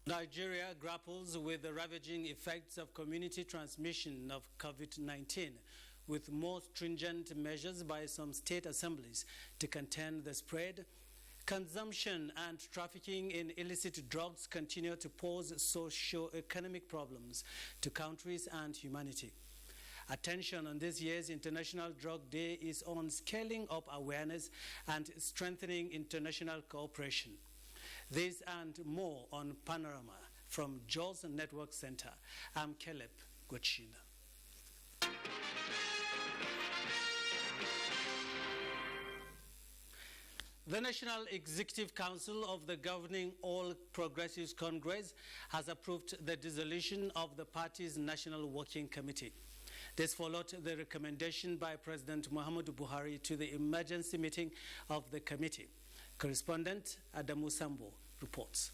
Nigeria grapples with the ravaging effects of community transmission of COVID-19, with more stringent measures by some state assemblies to contain the spread. Consumption and trafficking in illicit drugs continue to pose socio-economic problems to countries and humanity. Attention on this year's International Drug Day is on scaling up awareness and strengthening international cooperation. This and more on Panorama from Jaws Network Center. I'm Caleb Gochina. The National Executive Council of the governing All Progressives Congress has approved the dissolution of the party's National Working Committee. This followed the recommendation by President Muhammadu Buhari to the emergency meeting of the committee. Correspondent Adamu Sambo reports.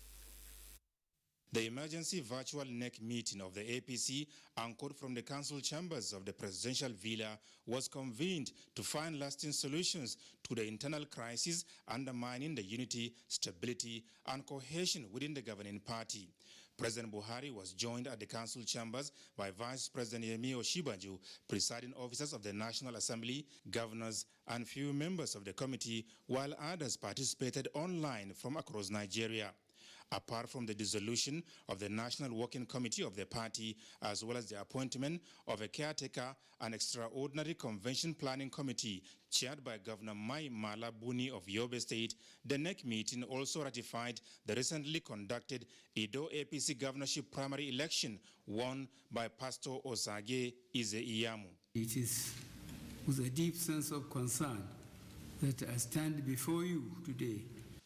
The emergency virtual NEC meeting of the APC, anchored from the council chambers of the presidential villa, was convened to find lasting solutions to the internal crisis undermining the unity, stability, and cohesion within the governing party. President Buhari was joined at the council chambers by Vice President Yemi Osinbajo, presiding officers of the National Assembly, governors, and few members of the committee, while others participated online from across Nigeria. Apart from the dissolution of the National Working Committee of the party, as well as the appointment of a caretaker and extraordinary convention planning committee chaired by Governor Mai Mala Buni of Yobe State, the NEC meeting also ratified the recently conducted Edo APC governorship primary election won by Pastor Osage Ize Iyamu. It is with a deep sense of concern that I stand before you today.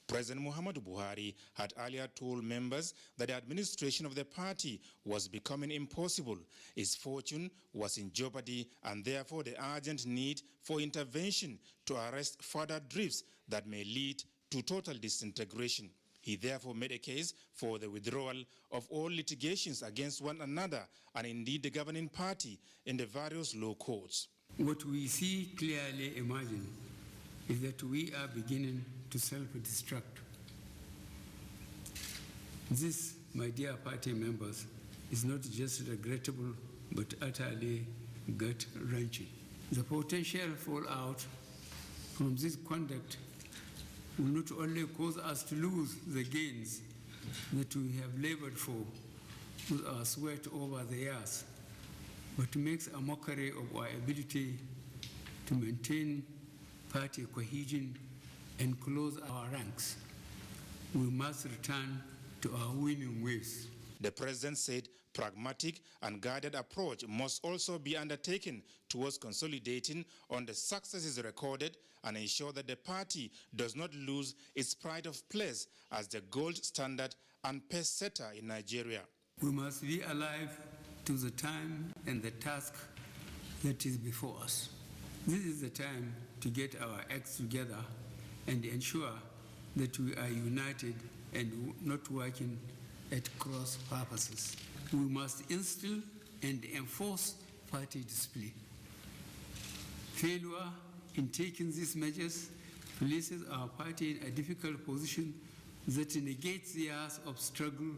President Muhammadu Buhari had earlier told members that the administration of the party was becoming impossible. His fortune was in jeopardy, and therefore the urgent need for intervention to arrest further drifts that may lead to total disintegration. He therefore made a case for the withdrawal of all litigations against one another and indeed the governing party in the various law courts. What we see clearly emerging is that we are beginning to self-destruct. This, my dear party members, is not just regrettable, but utterly gut-wrenching. The potential fallout from this conduct will not only cause us to lose the gains that we have labored for with our sweat over the years, but makes a mockery of our ability to maintain party cohesion and close our ranks. We must return to our winning ways. The president said pragmatic and guided approach must also be undertaken towards consolidating on the successes recorded and ensure that the party does not lose its pride of place as the gold standard and pace setter in Nigeria. We must be alive to the time and the task that is before us. This is the time to get our acts together and ensure that we are united and not working at cross purposes. We must instill and enforce party discipline. Failure in taking these measures places our party in a difficult position that negates years of struggle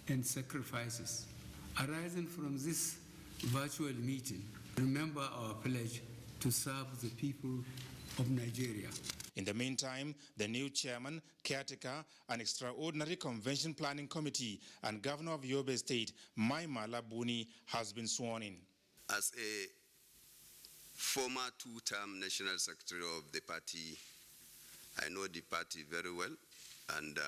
and sacrifices. Arising from this virtual meeting, remember our pledge to serve the people of Nigeria. In the meantime, the new chairman, caretaker, and extraordinary convention planning committee and governor of Yobe State, Mai Mala Buni, has been sworn in. As a former two-term national secretary of the party, I know the party very well, and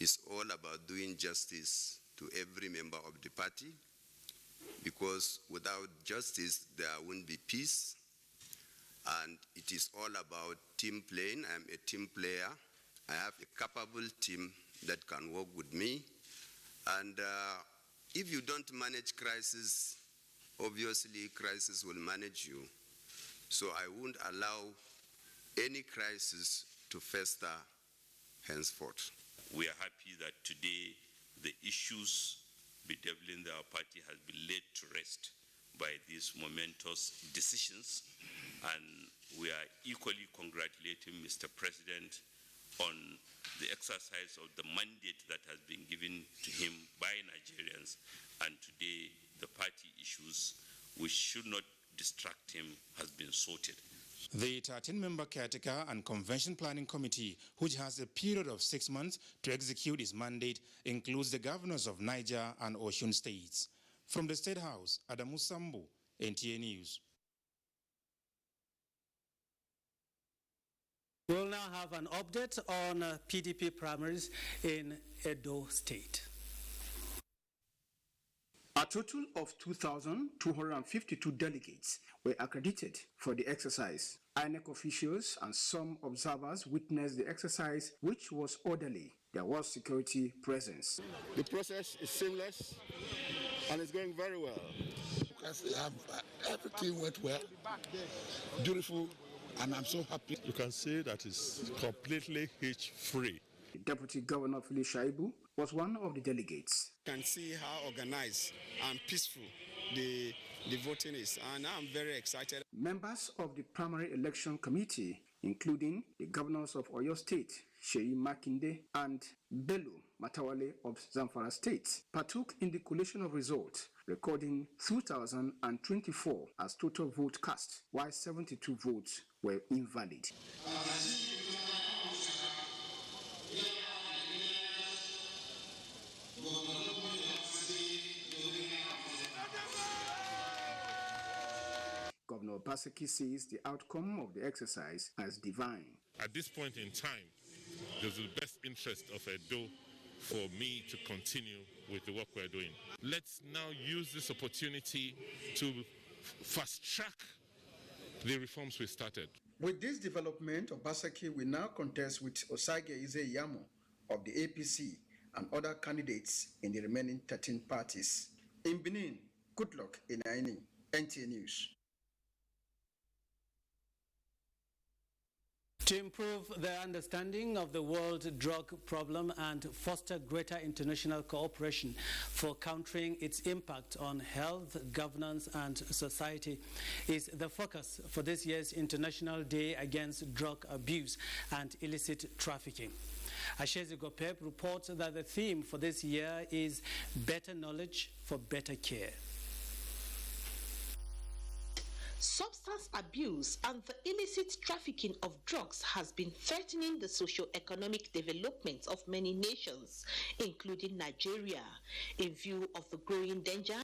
it's all about doing justice to every member of the party, because without justice, there won't be peace. And it is all about team playing. I'm a team player. I have a capable team that can work with me. And if you don't manage crisis, obviously crisis will manage you. So I won't allow any crisis to fester henceforth. We are happy that today the issues bedeviling our party has been laid to rest by these momentous decisions, and we are equally congratulating Mr. President on the exercise of the mandate that has been given to him by Nigerians, and today the party issues which should not distract him has been sorted. The 13-member Caretaker and Convention Planning Committee, which has a period of 6 months to execute its mandate, includes the governors of Niger and Osun states. From the State House, Adamu Sambu, NTA News. We'll now have an update on PDP primaries in Edo State. A total of 2,252 delegates were accredited for the exercise. INEC officials and some observers witnessed the exercise, which was orderly. There was security presence. The process is seamless and it's going very well. Everything went well, beautiful, and I'm so happy. You can say that it's completely hitch-free. The Deputy Governor Philip Shaibu was one of the delegates. You can see how organized and peaceful the voting is, and I'm very excited. Members of the Primary Election Committee, including the governors of Oyo State, Sheyi Makinde and Bello Matawale of Zamfara State, partook in the collation of results, recording 2,024 as total vote cast, while 72 votes were invalid. Governor Baseki sees the outcome of the exercise as divine. At this point in time, there's the best interest of Edo for me to continue with the work we're doing. Let's now use this opportunity to fast-track the reforms we started. With this development, Obaseki will now contest with Osage Ize-Iyamo of the APC and other candidates in the remaining 13 parties. In Benin, good luck in Aini. NTA News. To improve their understanding of the world drug problem and foster greater international cooperation for countering its impact on health, governance and society is the focus for this year's International Day Against Drug Abuse and Illicit Trafficking. Ashezi Gopep reports that the theme for this year is Better Knowledge for Better Care. Substance abuse and the illicit trafficking of drugs has been threatening the socio-economic development of many nations, including Nigeria, in view of the growing danger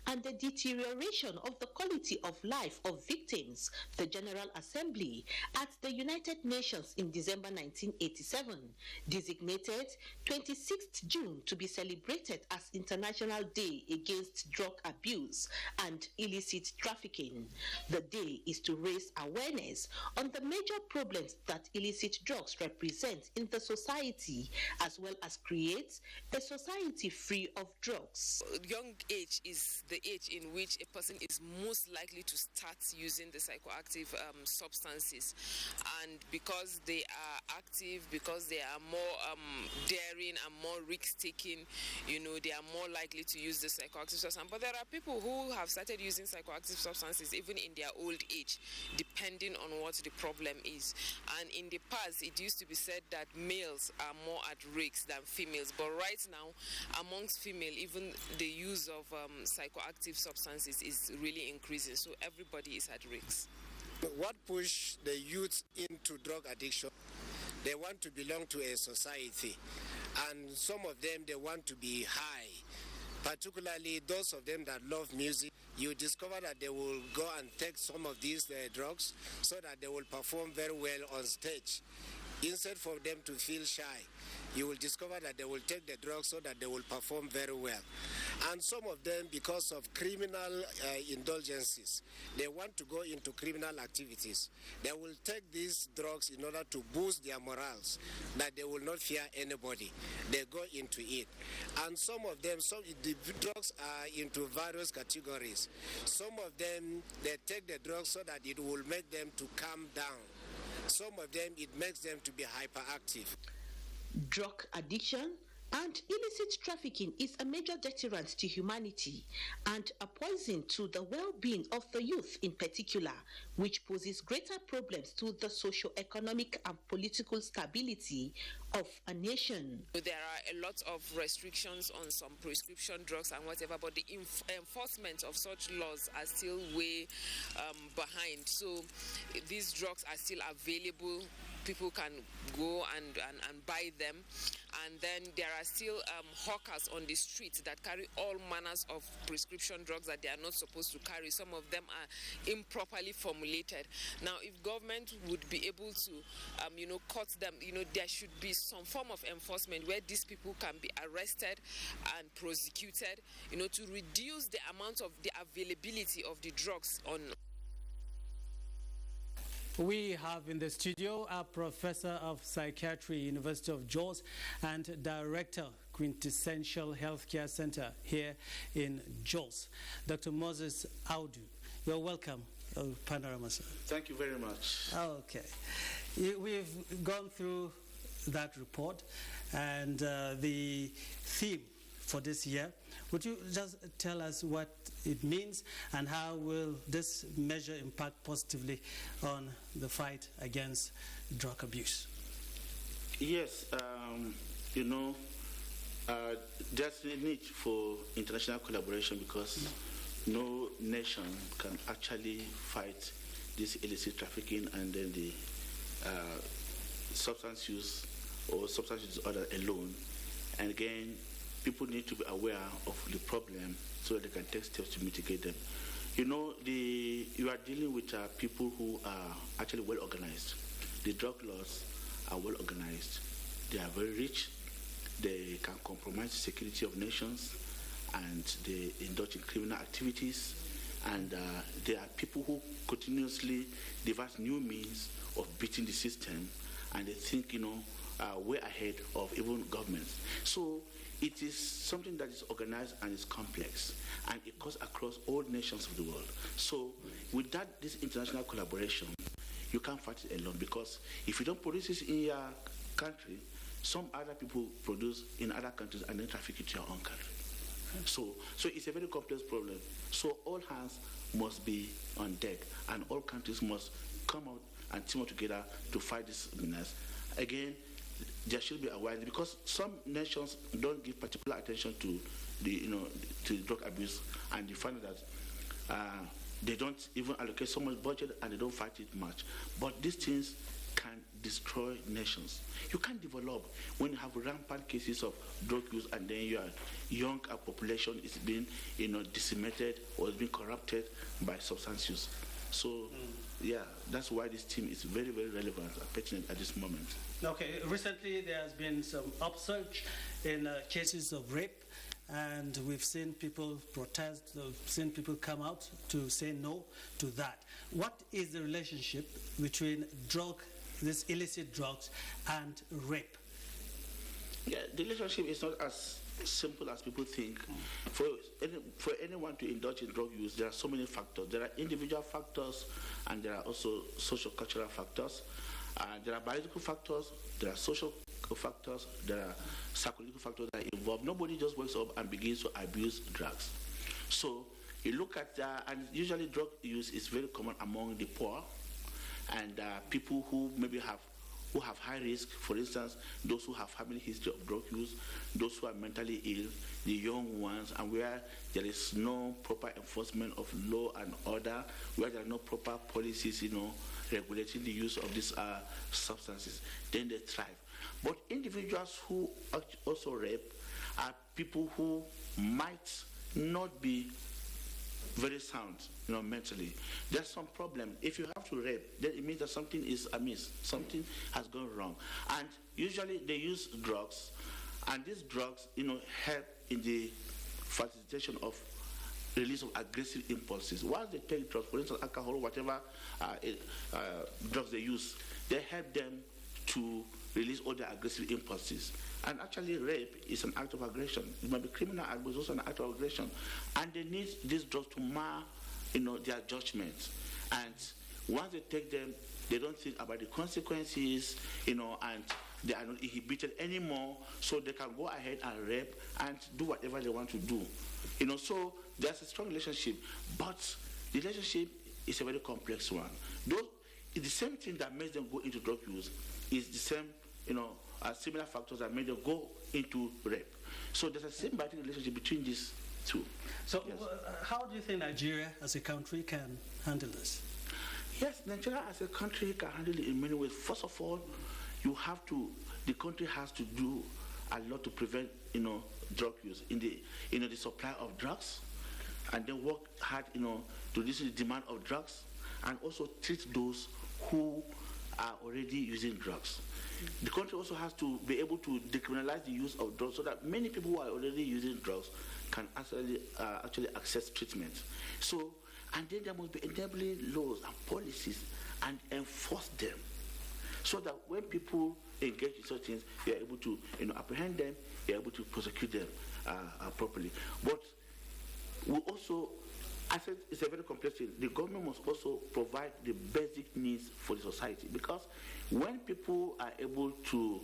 and the deterioration of the quality of life of victims. The General Assembly at the United Nations in December 1987 designated 26th June to be celebrated as International Day Against Drug Abuse and Illicit Trafficking. The day is to raise awareness on the major problems that illicit drugs represent in the society, as well as create a society free of drugs. Young age is the age in which a person is most likely to start using the psychoactive substances, and because they are active, because they are more daring and more risk-taking, they are more likely to use the psychoactive substance. But there are people who have started using psychoactive substances even in their old age, depending on what the problem is. And in the past, it used to be said that males are more at risk than females, but right now, amongst female, even the use of psychoactive substances is really increasing, so everybody is at risk. What pushed the youth into drug addiction? They want to belong to a society, and some of them, they want to be high. Particularly those of them that love music, you discover that they will go and take some of these drugs so that they will perform very well on stage. Instead for them to feel shy, you will discover that they will take the drugs so that they will perform very well. And some of them, because of criminal indulgences, they want to go into criminal activities. They will take these drugs in order to boost their morals, that they will not fear anybody. They go into it. And some of them, the drugs are into various categories. Some of them, they take the drugs so that it will make them to calm down. Some of them, it makes them to be hyperactive. Drug addiction And illicit trafficking is a major deterrent to humanity and a poison to the well-being of the youth in particular, which poses greater problems to the socio-economic and political stability of a nation. There are a lot of restrictions on some prescription drugs and whatever, but the enforcement of such laws are still way behind. So these drugs are still available. People can go and buy them. And then there are still hawkers on the streets that carry all manners of prescription drugs that they are not supposed to carry. Some of them are improperly formulated. Now, if government would be able to, cut them, there should be some form of enforcement where these people can be arrested and prosecuted, to reduce the amount of the availability of the drugs on. We have in the studio a professor of psychiatry, University of Jos, and director, Quintessential Healthcare Center here in Jos, Dr. Moses Audu. You're welcome, Panorama, sir. Thank you very much. Okay. We've gone through that report and the theme for this year. Would you just tell us what it means and how will this measure impact positively on the fight against drug abuse? Yes, there's a need for international collaboration because no nation can actually fight this illicit trafficking and then the substance use or substance disorder alone. And again, people need to be aware of the problem so that they can take steps to mitigate them. You are dealing with people who are actually well organized. The drug lords are well organized. They are very rich. They can compromise the security of nations, and they indulge in criminal activities. And there are people who continuously devise new means of beating the system, and they think, way ahead of even governments. So it is something that is organized and is complex, and it goes across all nations of the world. So without this international collaboration, you can't fight it alone, because if you don't produce this in your country, some other people produce in other countries and then traffic it to your own country. So it's a very complex problem. So all hands must be on deck, and all countries must come out and team up together to fight this menace. Again, there should be awareness, because some nations don't give particular attention to the drug abuse, and you find that they don't even allocate so much budget and they don't fight it much. But these things can destroy nations. You can't develop when you have rampant cases of drug use and then your young population is being decimated or is being corrupted by substance use. So, that's why this team is very, very relevant and pertinent at this moment. Okay, recently there has been some upsurge in cases of rape, and we've seen people protest, we've seen people come out to say no to that. What is the relationship between these illicit drugs, and rape? Yeah, the relationship is not as simple as people think. For anyone to indulge in drug use, there are so many factors. There are individual factors, and there are also social-cultural factors. There are biological factors, there are social factors, there are psychological factors that are involved. Nobody just wakes up and begins to abuse drugs. So you look at and usually drug use is very common among the poor and people who maybe have high risk. For instance, those who have family history of drug use, those who are mentally ill, the young ones, and where there is no proper enforcement of law and order, where there are no proper policies, regulating the use of these substances, then they thrive. But individuals who also rape are people who might not be very sound, mentally. There's some problem. If you have to rape, then it means that something is amiss, something has gone wrong. And usually they use drugs, and these drugs, help in the facilitation of release of aggressive impulses. Once they take drugs, for instance, alcohol, whatever drugs they use, they help them to release all their aggressive impulses. And actually, rape is an act of aggression. It might be criminal, but it's also an act of aggression. And they need these drugs to mar, their judgment. And once they take them, they don't think about the consequences, and they are not inhibited anymore, so they can go ahead and rape and do whatever they want to do. So there's a strong relationship, but the relationship is a very complex one. The same thing that makes them go into drug use is the same, similar factors that make them go into rape. So there's a symbiotic relationship between these two. So how do you think Nigeria as a country can handle this? Yes, Nigeria as a country can handle it in many ways. First of all, the country has to do a lot to prevent, drug use in the supply of drugs, and then work hard, to reduce the demand of drugs, and also treat those who are already using drugs. The country also has to be able to decriminalize the use of drugs so that many people who are already using drugs can actually access treatment. So, and then there must be enabling laws and policies and enforce them so that when people engage in such things, we are able to apprehend them, we are able to prosecute them properly. But we also, I said it's a very complex thing. The government must also provide the basic needs for the society, because when people are able to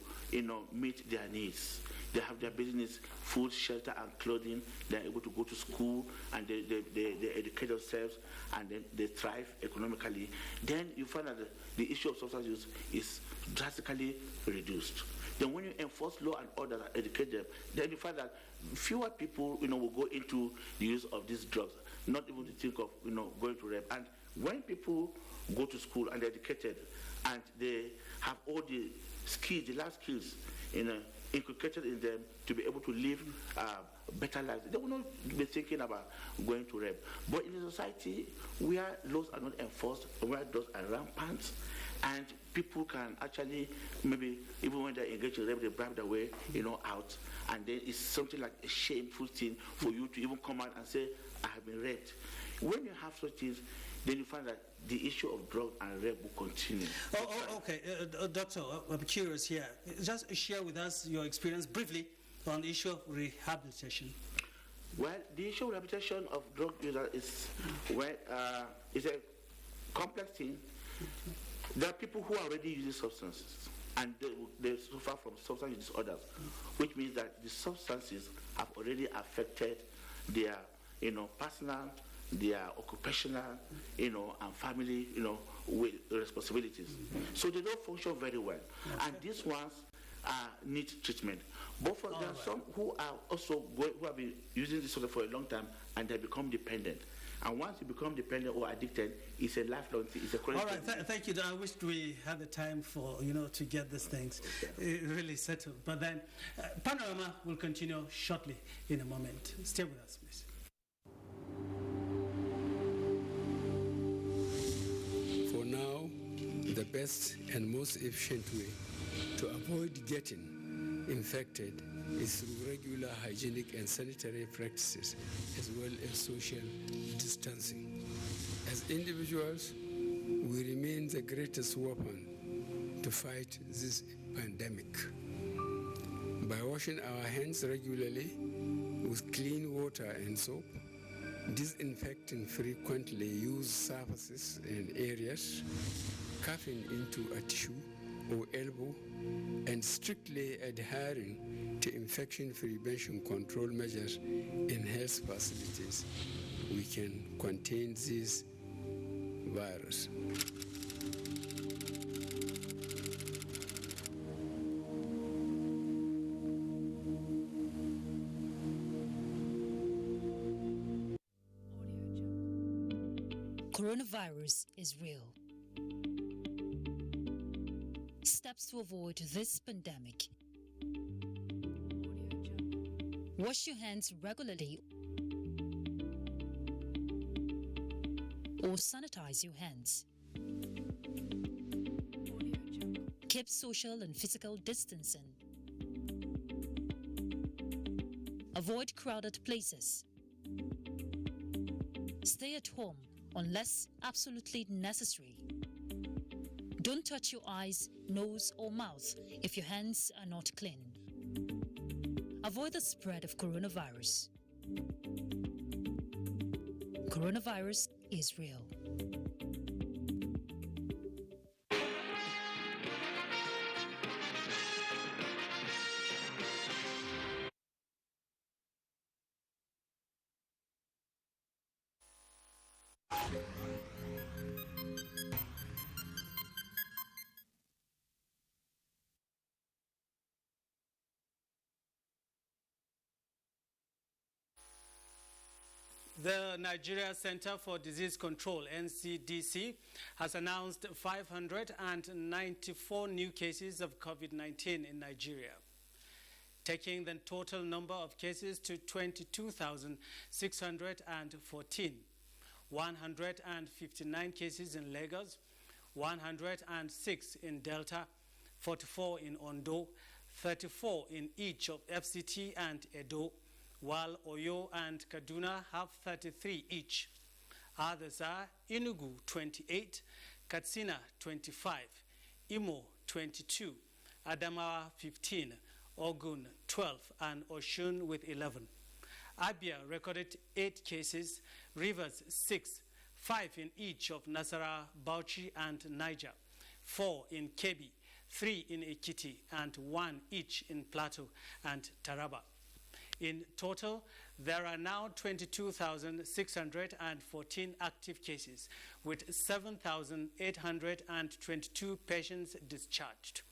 meet their needs, they have their basic needs, food, shelter, and clothing, they're able to go to school, and they educate themselves, and then they thrive economically, then you find that the issue of substance use is drastically reduced. Then when you enforce law and order and educate them, then you find that fewer people will go into the use of these drugs, not even to think of going to rape. And when people go to school and they're educated and they have all the skills, the life skills inculcated in them to be able to live better lives, they will not be thinking about going to rape. But in a society where laws are not enforced, where laws are rampant, and people can actually, maybe even when they're engaged in rape, they bribe their way out, and then it's something like a shameful thing for you to even come out and say, I have been raped. When you have such things, then you find that the issue of drug and rape will continue. Okay. Doctor, I'm curious here. Just share with us your experience briefly on the issue of rehabilitation. Well, the issue of rehabilitation of drug users is a complex thing. There are people who are already using substances, and they suffer from substance disorders, which means that the substances have already affected their personal, their occupational, and family, with responsibilities. So they don't function very well. Okay. And these ones need treatment. But there are some who are also who have been using this for a long time, and they become dependent. And once you become dependent or addicted, it's a lifelong thing. It's a chronic thing. All right, thank you. I wish we had the time for to get these things really settled. But then, Panorama will continue shortly in a moment. Stay with us, please. For now, the best and most efficient way to avoid getting infected is through regular hygienic and sanitary practices, as well as social distancing. As individuals, we remain the greatest weapon to fight this pandemic. By washing our hands regularly with clean water and soap, disinfecting frequently used surfaces and areas, coughing into a tissue or elbow, and strictly adhering to infection prevention control measures in health facilities, we can contain this virus. Coronavirus is real. Steps to avoid this pandemic. Wash your hands regularly or sanitize your hands. Keep social and physical distancing. Avoid crowded places. Stay at home unless absolutely necessary. Don't touch your eyes, nose, or mouth if your hands are not clean. Avoid the spread of coronavirus. Coronavirus is real. The Nigeria Center for Disease Control, NCDC, has announced 594 new cases of COVID-19 in Nigeria, taking the total number of cases to 22,614, 159 cases in Lagos, 106 in Delta, 44 in Ondo, 34 in each of FCT and Edo, while Oyo and Kaduna have 33 each. Others are Enugu 28, Katsina 25, Imo 22, Adamawa 15, Ogun 12, and Oshun with 11. Abia recorded 8 cases, Rivers 6, 5 in each of Nasarawa, Bauchi, and Niger, 4 in Kebbi, 3 in Ekiti, and 1 each in Plateau and Taraba. In total, there are now 22,614 active cases, with 7,822 patients discharged.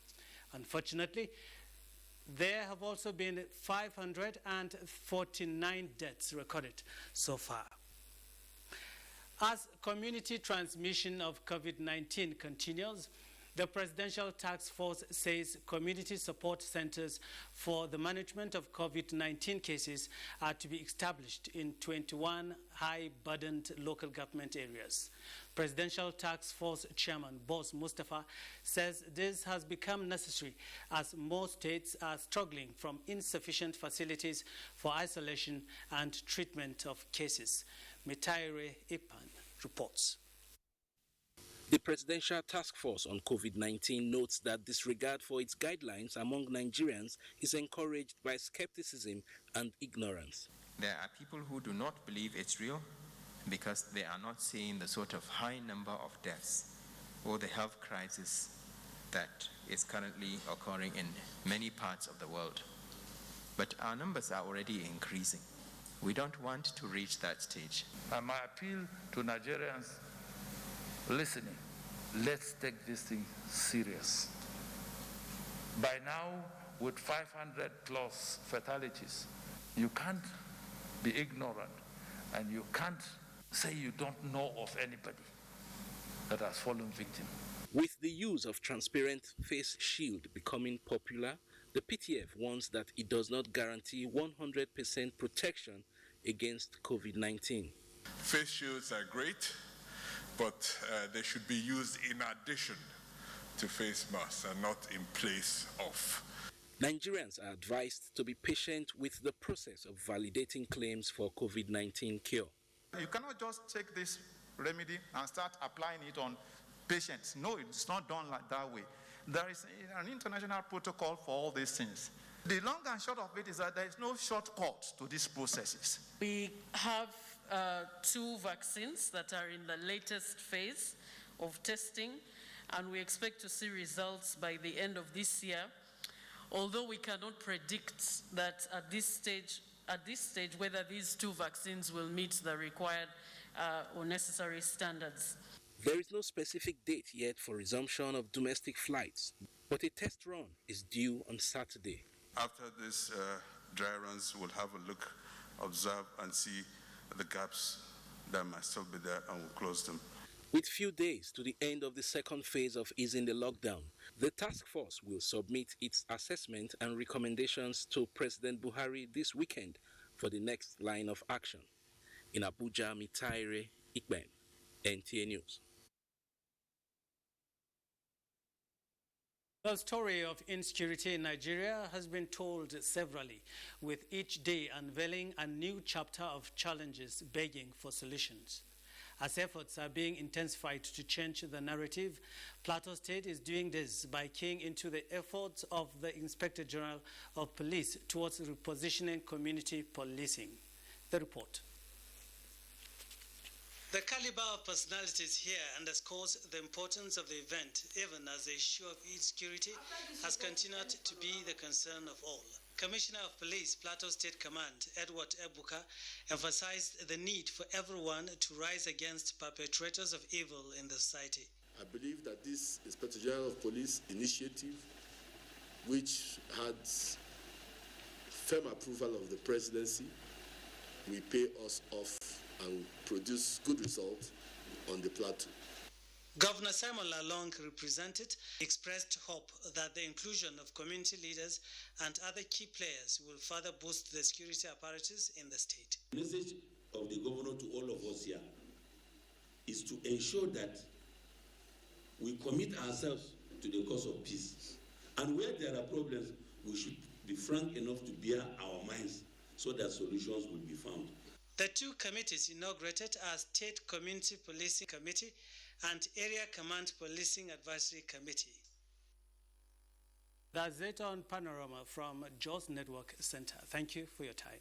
Unfortunately, there have also been 549 deaths recorded so far. As community transmission of COVID-19 continues, the Presidential Task Force says community support centers for the management of COVID-19 cases are to be established in 21 high-burdened local government areas. Presidential Task Force Chairman Boss Mustafa says this has become necessary as most states are struggling from insufficient facilities for isolation and treatment of cases. Mitaire Ipan reports. The Presidential Task Force on COVID-19 notes that disregard for its guidelines among Nigerians is encouraged by skepticism and ignorance. There are people who do not believe it's real because they are not seeing the sort of high number of deaths or the health crisis that is currently occurring in many parts of the world. But our numbers are already increasing. We don't want to reach that stage. And my appeal to Nigerians listening, let's take this thing serious. By now, with 500 plus fatalities, you can't be ignorant and you can't say you don't know of anybody that has fallen victim. With the use of transparent face shield becoming popular, the PTF warns that it does not guarantee 100% protection against COVID-19. Face shields are great, but they should be used in addition to face masks and not in place of. Nigerians are advised to be patient with the process of validating claims for COVID-19 cure. You cannot just take this remedy and start applying it on patients. No, it's not done like that way. There is an international protocol for all these things. The long and short of it is that there is no shortcut to these processes. We have 2 vaccines that are in the latest phase of testing, and we expect to see results by the end of this year. Although we cannot predict that at this stage whether these 2 vaccines will meet the required or necessary standards. There is no specific date yet for resumption of domestic flights, but a test run is due on Saturday. After this dry runs, we'll have a look, observe, and see the gaps that might still be there, and we'll close them. With few days to the end of the second phase of easing the lockdown, the task force will submit its assessment and recommendations to President Buhari this weekend for the next line of action. In Abuja, Mitaire Ikben, NTA News. The story of insecurity in Nigeria has been told severally, with each day unveiling a new chapter of challenges begging for solutions. As efforts are being intensified to change the narrative, Plateau State is doing this by keying into the efforts of the Inspector General of Police towards repositioning community policing. The report. The caliber of personalities here underscores the importance of the event, even as the issue of insecurity has continued to be the concern of all. Commissioner of Police, Plateau State Command, Edward Ebuka, emphasized the need for everyone to rise against perpetrators of evil in the society. I believe that this Inspector General of Police initiative, which had firm approval of the presidency, will pay us off and produce good results on the plateau. Governor Simon Lalong represented expressed hope that the inclusion of community leaders and other key players will further boost the security apparatus in the state. The message of the governor to all of us here is to ensure that we commit ourselves to the cause of peace. And where there are problems, we should be frank enough to bear our minds so that solutions will be found. The two committees inaugurated are State Community Policing Committee and Area Command Policing Advisory Committee. That's it on Panorama from Jos Network Center. Thank you for your time.